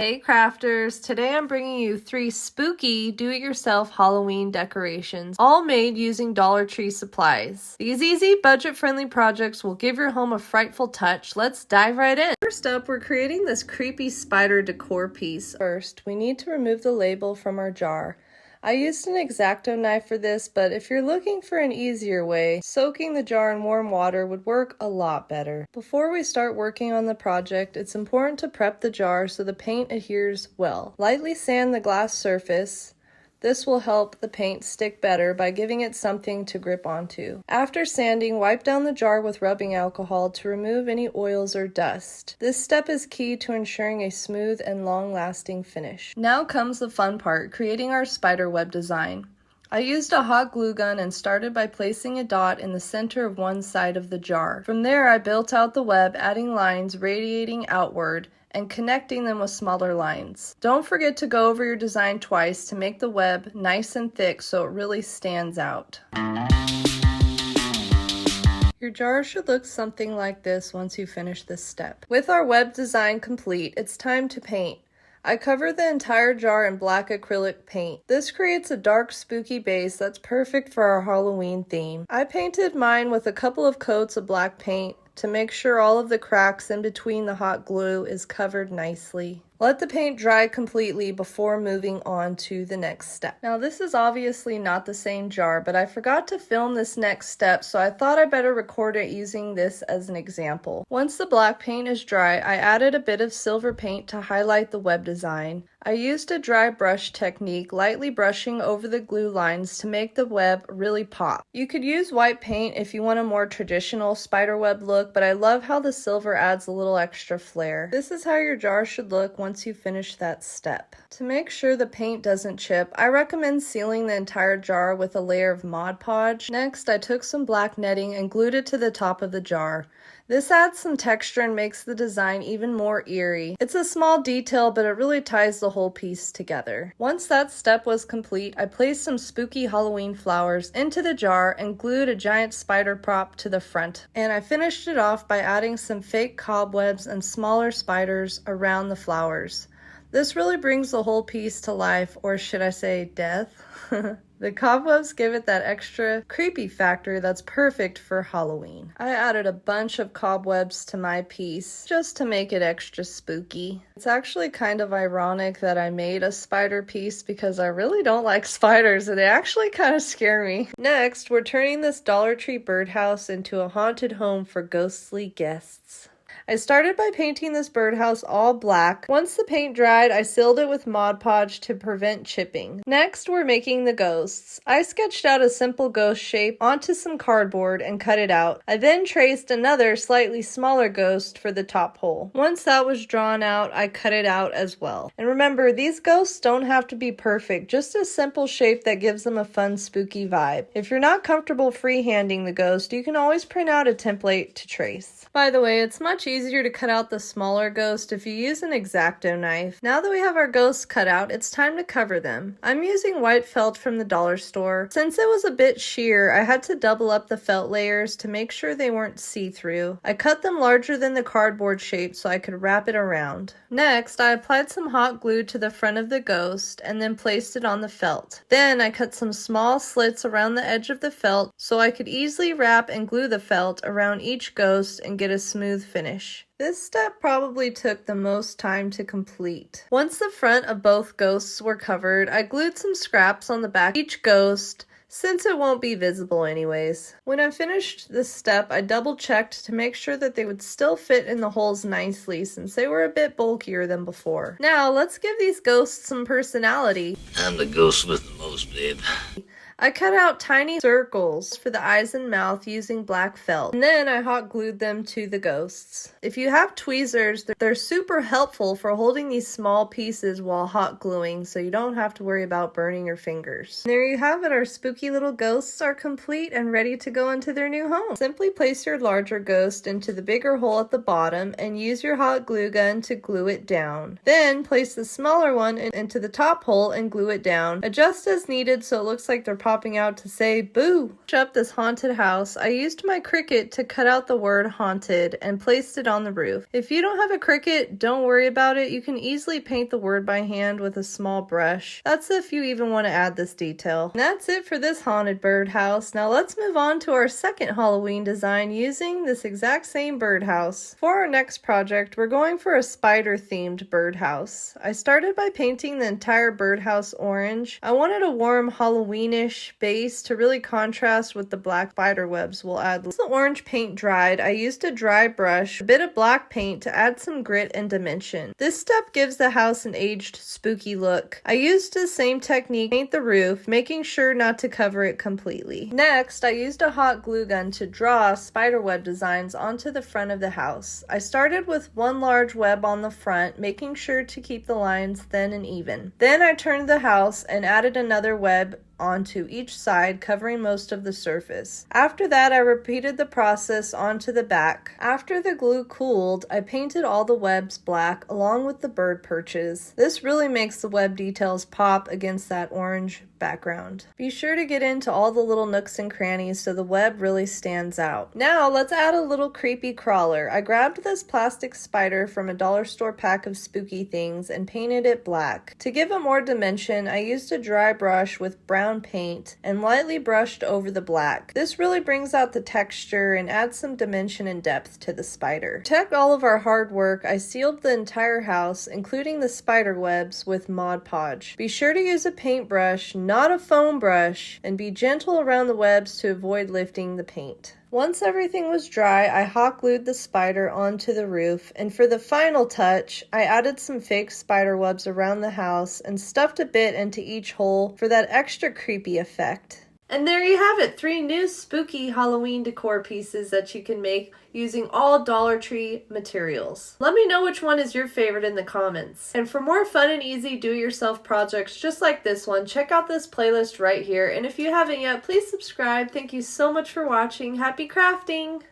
Hey crafters, today I'm bringing you 3 spooky do-it-yourself Halloween decorations, all made using Dollar Tree supplies. These easy, budget-friendly projects will give your home a frightful touch. Let's dive right in. First up, we're creating this creepy spider decor piece. First, we need to remove the label from our jar. I used an X-Acto knife for this, but if you're looking for an easier way, soaking the jar in warm water would work a lot better. Before we start working on the project, it's important to prep the jar so the paint adheres well. Lightly sand the glass surface. This will help the paint stick better by giving it something to grip onto. After sanding, wipe down the jar with rubbing alcohol to remove any oils or dust. This step is key to ensuring a smooth and long-lasting finish. Now comes the fun part, creating our spider web design. I used a hot glue gun and started by placing a dot in the center of one side of the jar. From there, I built out the web, adding lines radiating outward and connecting them with smaller lines. Don't forget to go over your design twice to make the web nice and thick so it really stands out. Your jar should look something like this once you finish this step. With our web design complete, it's time to paint. I covered the entire jar in black acrylic paint. This creates a dark, spooky base that's perfect for our Halloween theme. I painted mine with a couple of coats of black paint to make sure all of the cracks in between the hot glue is covered nicely. Let the paint dry completely before moving on to the next step. Now this is obviously not the same jar, but I forgot to film this next step, so I thought I better record it using this as an example. Once the black paint is dry, I added a bit of silver paint to highlight the web design. I used a dry brush technique, lightly brushing over the glue lines to make the web really pop. You could use white paint if you want a more traditional spider web look, but I love how the silver adds a little extra flair. This is how your jar should look once you finish that step. To make sure the paint doesn't chip, I recommend sealing the entire jar with a layer of Mod Podge. Next, I took some black netting and glued it to the top of the jar. This adds some texture and makes the design even more eerie. It's a small detail, but it really ties the whole piece together. Once that step was complete, I placed some spooky Halloween flowers into the jar and glued a giant spider prop to the front. And I finished it off by adding some fake cobwebs and smaller spiders around the flowers. This really brings the whole piece to life, or should I say death? The cobwebs give it that extra creepy factor that's perfect for Halloween. I added a bunch of cobwebs to my piece just to make it extra spooky. It's actually kind of ironic that I made a spider piece because I really don't like spiders and they actually kind of scare me. Next, we're turning this Dollar Tree birdhouse into a haunted home for ghostly guests. I started by painting this birdhouse all black. Once the paint dried, I sealed it with Mod Podge to prevent chipping. Next, we're making the ghosts. I sketched out a simple ghost shape onto some cardboard and cut it out. I then traced another slightly smaller ghost for the top hole. Once that was drawn out, I cut it out as well. And remember, these ghosts don't have to be perfect, just a simple shape that gives them a fun, spooky vibe. If you're not comfortable freehanding the ghost, you can always print out a template to trace. By the way, it's much easier to cut out the smaller ghost if you use an X-Acto knife. Now that we have our ghosts cut out, it's time to cover them. I'm using white felt from the dollar store. Since it was a bit sheer, I had to double up the felt layers to make sure they weren't see-through. I cut them larger than the cardboard shape so I could wrap it around. Next, I applied some hot glue to the front of the ghost and then placed it on the felt. Then I cut some small slits around the edge of the felt so I could easily wrap and glue the felt around each ghost and get a smooth finish. This step probably took the most time to complete. Once the front of both ghosts were covered, I glued some scraps on the back of each ghost, since it won't be visible anyways. When I finished this step, I double checked to make sure that they would still fit in the holes nicely since they were a bit bulkier than before. Now, let's give these ghosts some personality. I'm the ghost with the most, babe. I cut out tiny circles for the eyes and mouth using black felt, and then I hot glued them to the ghosts. If you have tweezers, they're super helpful for holding these small pieces while hot gluing, so you don't have to worry about burning your fingers. And there you have it, our spooky little ghosts are complete and ready to go into their new home. Simply place your larger ghost into the bigger hole at the bottom and use your hot glue gun to glue it down. Then place the smaller one into the top hole and glue it down. Adjust as needed so it looks like they're popping out to say boo. To finish up this haunted house, I used my Cricut to cut out the word haunted and placed it on the roof. If you don't have a Cricut, don't worry about it. You can easily paint the word by hand with a small brush. That's if you even want to add this detail. And that's it for this haunted birdhouse. Now let's move on to our second Halloween design using this exact same birdhouse. For our next project, we're going for a spider themed birdhouse. I started by painting the entire birdhouse orange. I wanted a warm Halloweenish base to really contrast with the black spider webs we'll add. Once the orange paint dried, I used a dry brush, a bit of black paint to add some grit and dimension. This step gives the house an aged, spooky look. I used the same technique to paint the roof, making sure not to cover it completely. Next, I used a hot glue gun to draw spiderweb designs onto the front of the house. I started with one large web on the front, making sure to keep the lines thin and even. Then I turned the house and added another web onto each side, covering most of the surface. After that, I repeated the process onto the back. After the glue cooled, I painted all the webs black along with the bird perches. This really makes the web details pop against that orange background. Be sure to get into all the little nooks and crannies so the web really stands out. Now let's add a little creepy crawler. I grabbed this plastic spider from a dollar store pack of spooky things and painted it black. To give it more dimension, I used a dry brush with brown paint and lightly brushed over the black. This really brings out the texture and adds some dimension and depth to the spider. To protect all of our hard work, I sealed the entire house, including the spider webs, with Mod Podge. Be sure to use a paintbrush, not a foam brush, and be gentle around the webs to avoid lifting the paint. Once everything was dry, I hot glued the spider onto the roof, and for the final touch, I added some fake spider webs around the house and stuffed a bit into each hole for that extra creepy effect. And there you have it, 3 new spooky Halloween decor pieces that you can make using all Dollar Tree materials. Let me know which one is your favorite in the comments. And for more fun and easy do-it-yourself projects just like this one, check out this playlist right here. And if you haven't yet, please subscribe. Thank you so much for watching. Happy crafting!